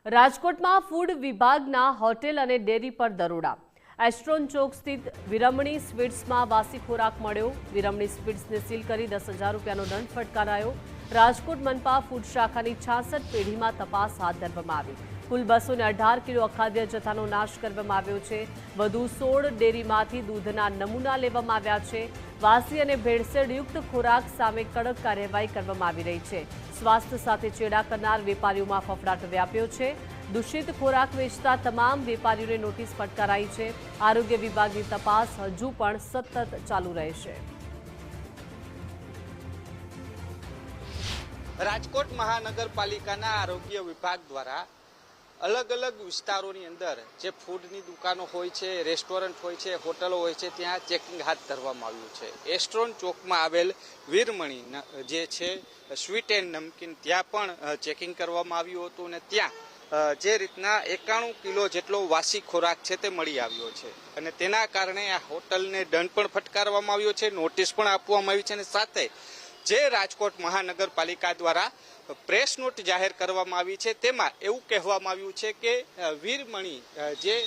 રાજકોટમાં ફૂડ વિભાગના હોટેલ અને ડેરી પર દરોડા। એસ્ટ્રોન ચોક સ્થિત વિરમણી સ્વીટ્સમાં વાસી ખોરાક મળ્યો। વિરમણી સ્વીટ્સને સીલ કરી 10,000 રૂપિયાનો દંડ ફટકારાયો। રાજકોટ મનપા ફૂડ શાખાની 66 પેઢીમાં તપાસ હાથ ધરવામાં આવી। કુલ 218 કિલો અખાદ્ય જથ્થાનો નાશ કરવામાં આવ્યો છે। વધુ 16 ડેરીમાંથી દૂધના નમૂના લેવામાં આવ્યા છે। વાસી અને ભેળસેળયુક્ત ખોરાક સામે કડક કાર્યવાહી કરવામાં આવી રહી છે। સ્વાસ્થ્ય સાથે ચેડા કરનાર વેપારીઓમાં ફફડાટ વ્યાપ્યો છે। દૂષિત ખોરાક વેચતા તમામ વેપારીઓને નોટિસ ફટકારાઈ છે। આરોગ્ય વિભાગની તપાસ હજુ પણ સતત ચાલુ રહેશે। રાજકોટ મહાનગરપાલિકાના આરોગ્ય વિભાગ દ્વારા अलग अलग विस्तारों अंदर जे फूडनी दुकानों होय छे, रेस्टोरंट होय छे, होटलो होय छे, त्यां चेकिंग हाथ धरवामां आव्युं छे। एस्ट्रोन चौक में आवेल वीरमणी जे छे स्वीट एंड नमकीन त्यां पण चेकिंग करवामां आव्युं हतुं ने त्यां जे रीतना 91 किलो जेटलो वासी खोराक छे ते मळी आव्यो छे अने तेना कारणे आ होटलने दंड पण फटकारवामां आव्यो छे, नोटिस पण आपवामां आवी छे अने साथे जे राजकोट महानगरपालिका द्वारा प्रेस नोट जाहिर करवामां आवी छे तेमां एवुं कहेवामां आव्युं छे के वीरमणी जे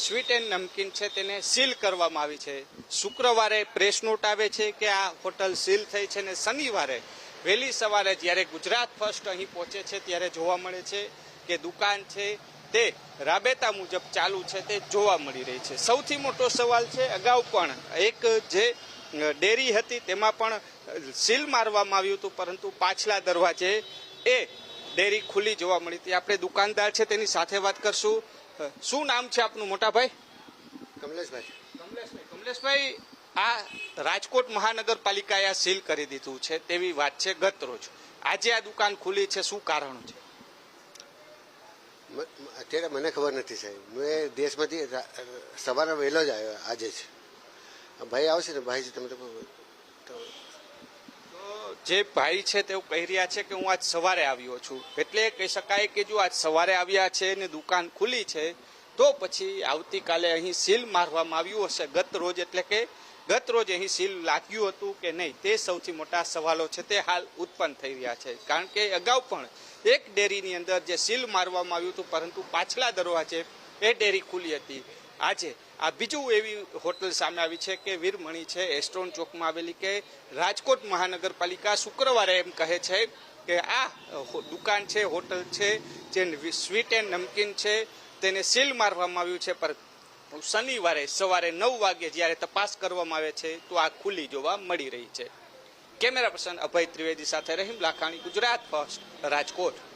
स्वीट एंड नमकीन छे तेने सील करवामां आवी छे। शुक्रवारे प्रेस नोट आवे छे के आ होटल सील थई छे ने शनिवारे वहेली सवारे ज्यारे गुजरात फर्स्ट અહીં પહોંચે છે ત્યારે જોવા મળે છે કે દુકાન છે તે રાબેતા મુજબ ચાલુ છે તે જોવા મળી રહી છે। સૌથી મોટો સવાલ છે અગાઉ પણ એક જે ડેરી હતી તેમાં પણ સીલ મારવામાં આવ્યું હતું પરંતુ પાછલા દરવાજે એ ડેરી ખુલ્લી જોવા મળી હતી। આપણે દુકાનદાર છે તેની સાથે વાત કરશું। શું નામ છે આપનું મોટા ભાઈ? કમલેશભાઈ। કમલેશભાઈ, આ રાજકોટ મહાનગરપાલિકાએ આ સીલ કરી દીધું છે તેવી વાત છે ગત રોજ, આજે આ દુકાન ખુલ્લી છે, શું કારણ છે? અત્યારે મને ખબર નથી સાહેબ, મેં દેશમાંથી સવારે વહેલો જ આવ્યો આજે જ। ભાઈ આવશે ને ભાઈ તમે જે ભાઈ છે તેઓ કહી રહ્યા છે કે હું આજ સવારે આવ્યો છું, એટલે કહી શકાય કે જો આજ સવારે આવ્યા છે ને દુકાન ખુલ્લી છે તો પછી આવતીકાલે અહીં સીલ મારવામાં આવ્યું હશે ગત રોજ, એટલે કે ગત રોજ અહીં સીલ લાગ્યું હતું કે નહીં તે સૌથી મોટા સવાલો છે તે હાલ ઉત્પન્ન થઈ રહ્યા છે। કારણ કે અગાઉ પણ એક ડેરીની અંદર જે સીલ મારવામાં આવ્યું હતું પરંતુ પાછલા દરવાજે એ ડેરી ખુલ્લી હતી। આજે આ બીજું એવી હોટલ સામે આવી છે કે વીરમણી છે એસ્ટ્રોન ચોકમાં આવેલી, કે રાજકોટ મહાનગરપાલિકા શુક્રવારે એમ કહે છે કે આ દુકાન છે, હોટલ છે જે સ્વીટ એન્ડ નમકીન છે તેને સીલ મારવામાં આવ્યું છે, પર શનિવારે સવારે 9 વાગે જ્યારે તપાસ કરવામાં આવે છે તો આ ખુલ્લી જોવા મળી રહી છે। કેમેરા પર્સન અભય ત્રિવેદી સાથે રહીમ લાખાણી, ગુજરાત ફર્સ્ટ, રાજકોટ।